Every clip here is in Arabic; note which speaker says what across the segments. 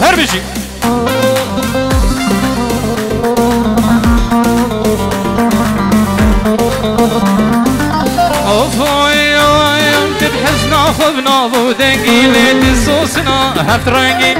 Speaker 1: هربجي خبنا ضو دنقي لتسوسنا هفت رنقي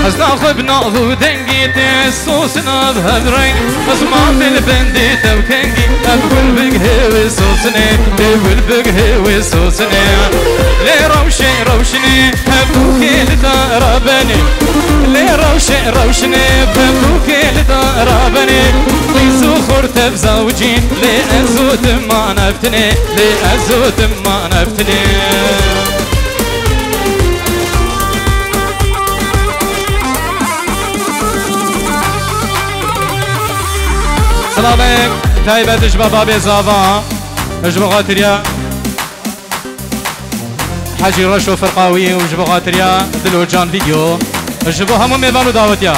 Speaker 1: حزنا خبنا ضو دنقي تسوسنا بهفت رنقي اسمع بالبندي توكنقي أبقل بقه وسوسني أبقل بقه وسوسني لي روشي روشني أبوكي لتقربني لي روشي روشني أبوكي لتقربني ليسوخر تبزوجين لأزوت ما نفتني لأزوت ما نفتني سلام عليك تايبة تجبى بابي زافا اجبى غاتريا حاجي رشو فرقاوي وجبى غاتريا دلو جان فيديو اجبى همو ميبانو دعوتيا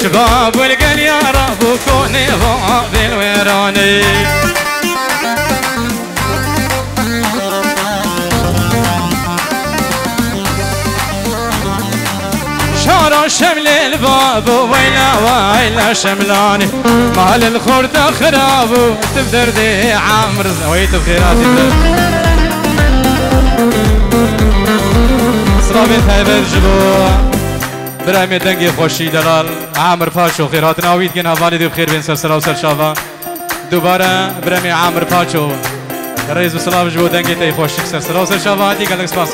Speaker 1: شباب والقل يا رب كوني ضاب الويراني شارع شمل الباب ويلا ويلا شملاني مال الخرد خراب تبدر دي عامر زويت بخيراتي صرابي تهيبت جبوع برامي دنگي خوشي دلال عامر پاچو خيرات ناويد كن هفاني دي بخير بين سرسرا و سرشافا دوباره برامي عامر پاچو رئيس بسلام جبو دنگي تي خوشي سرسرا و سرشافا دي قلق سپاس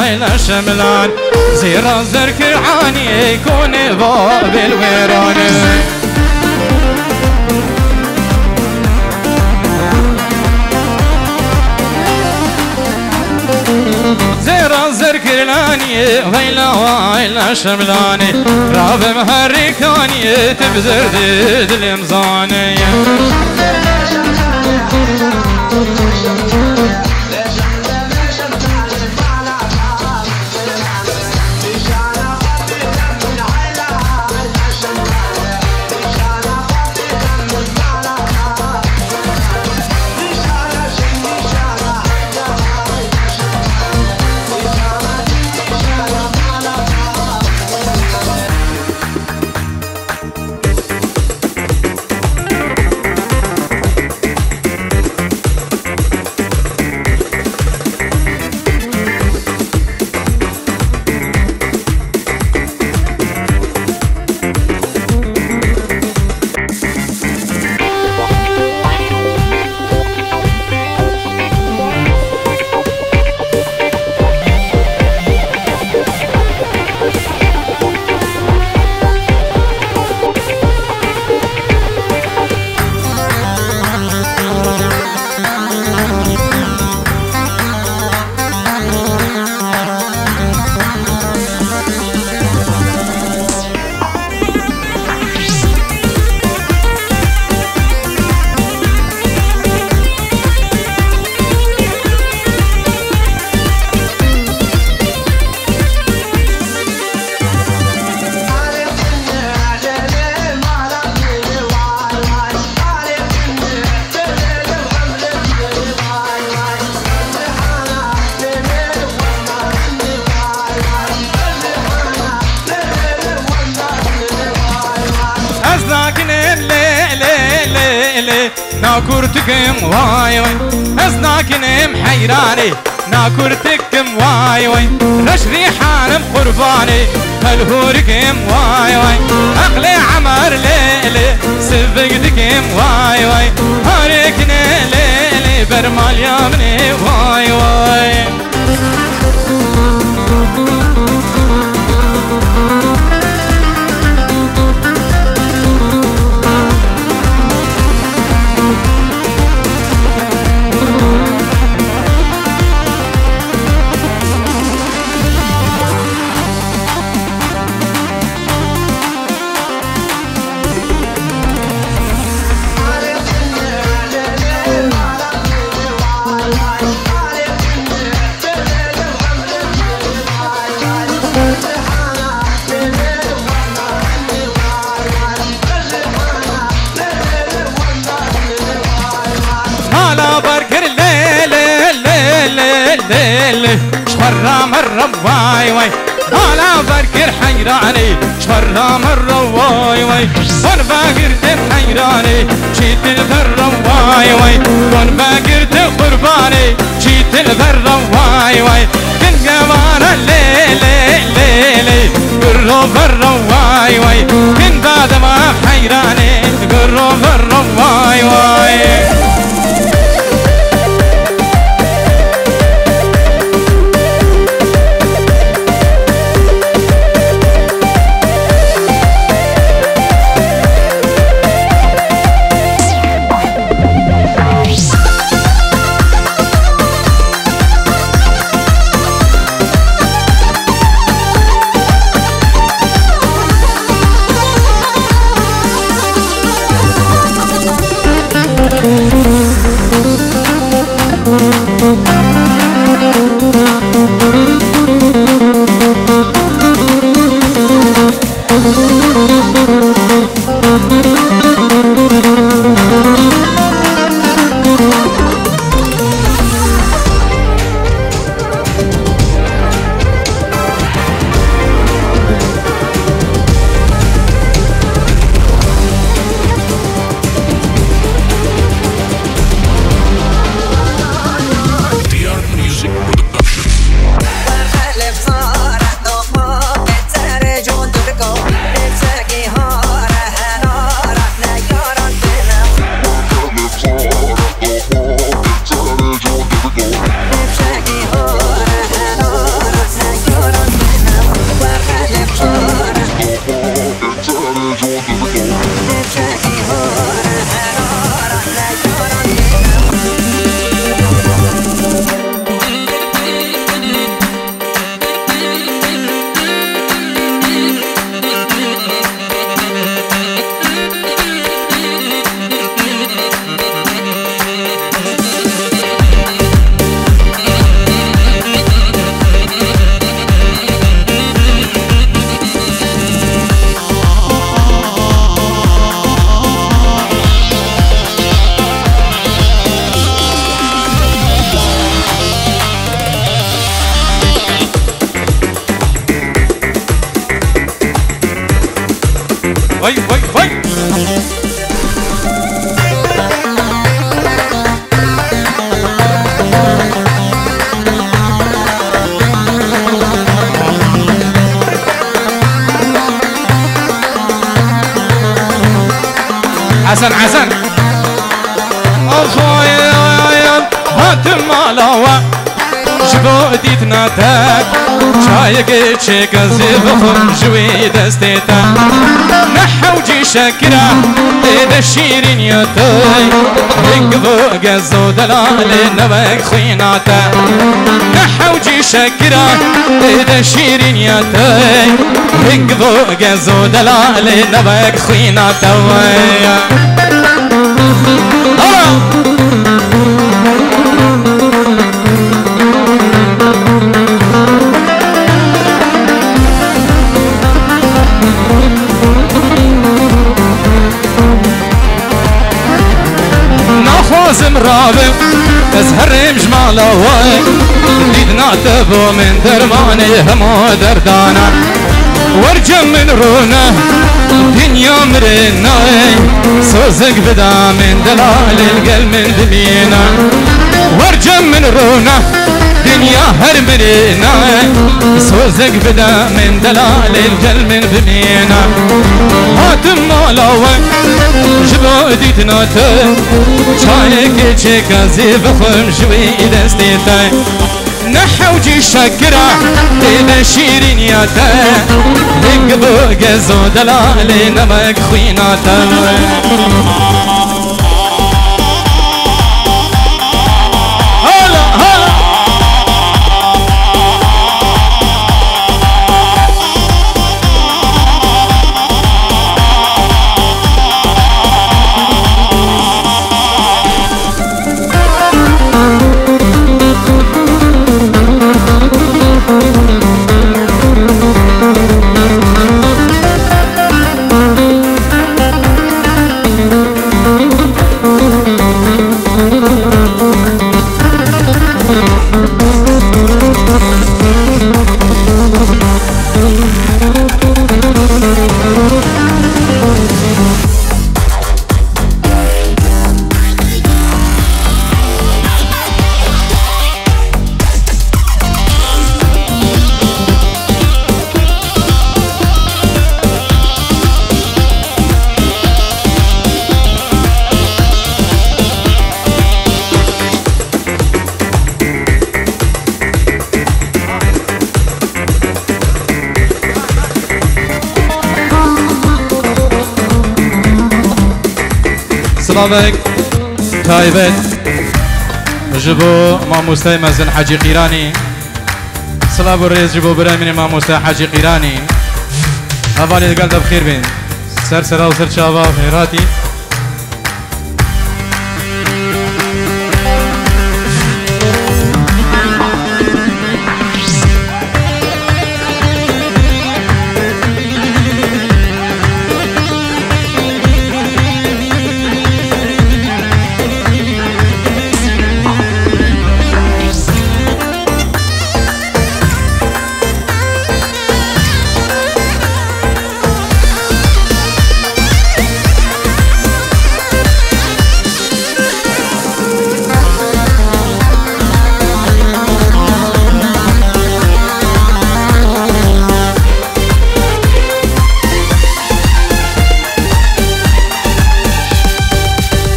Speaker 1: ويلا شملان زيرا زركعاني يكون باب الويران زيرا زركعاني ويلا شملاني راب مهركاني تبزر ديد الامزاني ليلي ناكورتكم واي واي أزناكنم حيراني ناكورتكم واي واي رش ريحانم قرباني هالهوركم واي واي أقلي عمر ليلي سبقدكم واي واي هاركنا ليلي برمال يامني واي واي شفرة مرة واي واي أنا بركر حيراني شفرة مرة واي واي كون باقرت حيراني جيت البرة واي واي كون باقرت قرباني جيت البرة واي واي كن قمارة ليلي ليلي قروا برة واي واي كن بعد ما حيراني قروا برة واي واي وي وي وي حسن حسن أخويا هاتم مالاوا جبودي تناتك شايق شيك زيبهم جوي دستيتا نحوجي شكرا إذا الشيرين يطي يقبو قزو دلالي نبك خيناتا نحوجي شكرا إذا الشيرين يطي يقبو قزو دلالي نبك خيناتا لازم رابع تزهر مجمال هواي ديدنا تبو من درماني همو دردانا ورجم من رونه دنيا مرنا سوزك بدا من دلال القلب من دمينا ورجم من رونا دنيا هرمرينا سوزك بدا من دلال القلب من دمينا هاتم مالاوه جبودي تناته شايك چيكا زيب خم شوي دستيته نحوجي شكرا تيدا شيرين ياتا نقبو قزو دلالي نمك خويناتا سلامك تايبت جبو ماموستاي مازن حاجي قيراني سلام الرئيس جبو برامين ماموستاي حاجي قيراني هفاني قلت بخير بين سر سرا وسر شابا خيراتي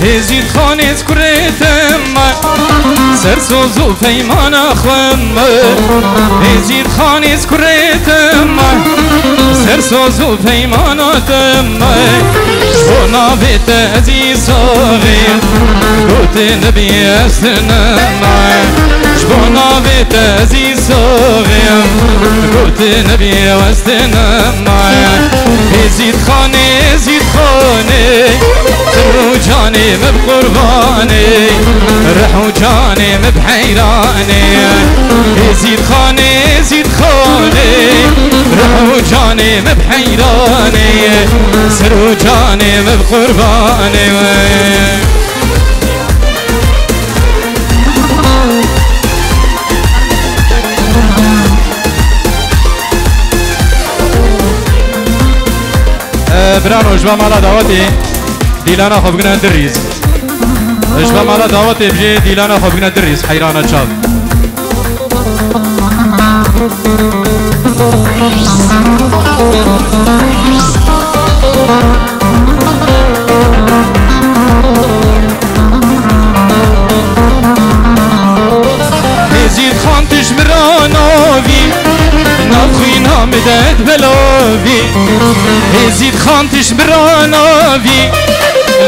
Speaker 1: هزيد خانت كريتم سرسوز وفيمان أخوم هزيد خانت كريتم سرسوز وفيمان أتم شبونا بيت أزي صغير قلت نبي أسنم شبونا بيت أزي صغير قلت نبي أسنم هزيد خاني زيد خاني رحو جاني بقرباني رحو جاني بحيراني زيد خاني زيد خاني رحو جاني بحيراني سرو جاني بقرباني برانو جوا مالا دعوتي ديلانا خبقنا دريز اشبا مالا دعوتي بجي ديلانا خبقنا دريز حيرانا تشاب نزيد خانتش برانوي نبخينا مدد بلاوي نزيد خانتش برانوي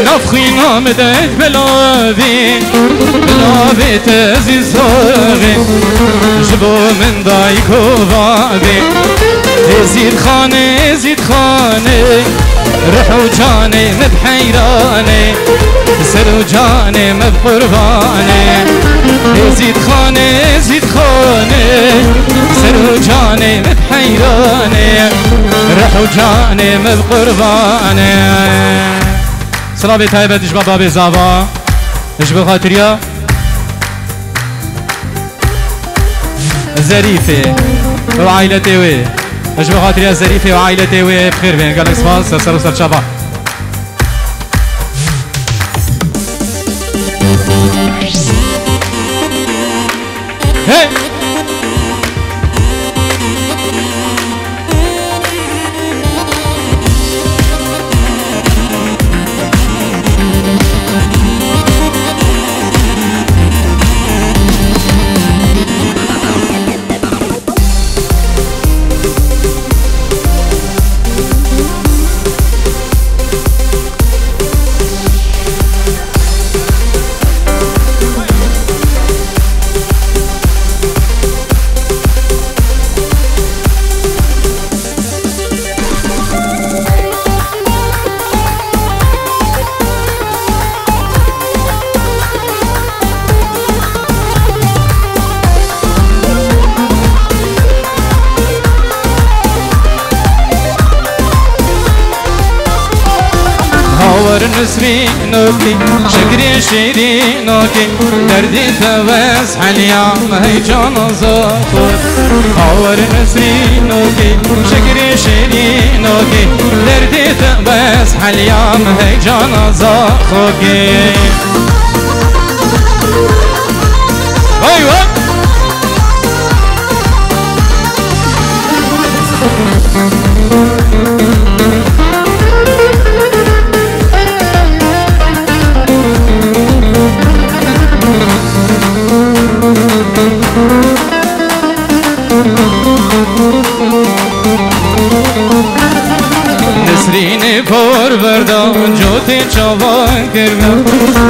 Speaker 1: نفخينا مدد بلاوي بلاوي تزي صاغي جبو من دايكو بابي زيد خاني زيد خاني رحو جاني مبحيراني سرو جاني مبقرباني زيد خاني زيد خاني سرو جاني مبحيراني رحو جاني مبقرباني سلامي تايبة تشبه بابي زابا تشبه خاطريا ظريفة وعائلتي وي اجبو خاطري الزريفي وعائلتي وبخير بين قال اسفاس سر وسر شابا هي نسري نوكي شكري شيري نوكي دردي ثبس حليا مهيجان زاخور اور نسري نوكي شكري شيري نوكي دردي ثبس حليا مهيجان زاخوكي ايوه نسرینی پر بردان جوتی چاوان کردم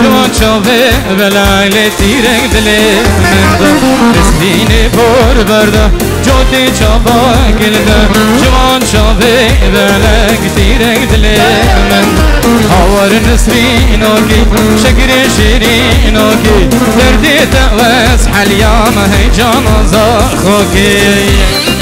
Speaker 1: جوان چاوه بلایل تیرک دلی من دم نسرینی پر بردان جوتی چاوان کردم جوان چاوه بلایل تیرک دلی من آور نسرینو کی شکر شیرینو کی دردی تواس حلیام هی جان زاخو کی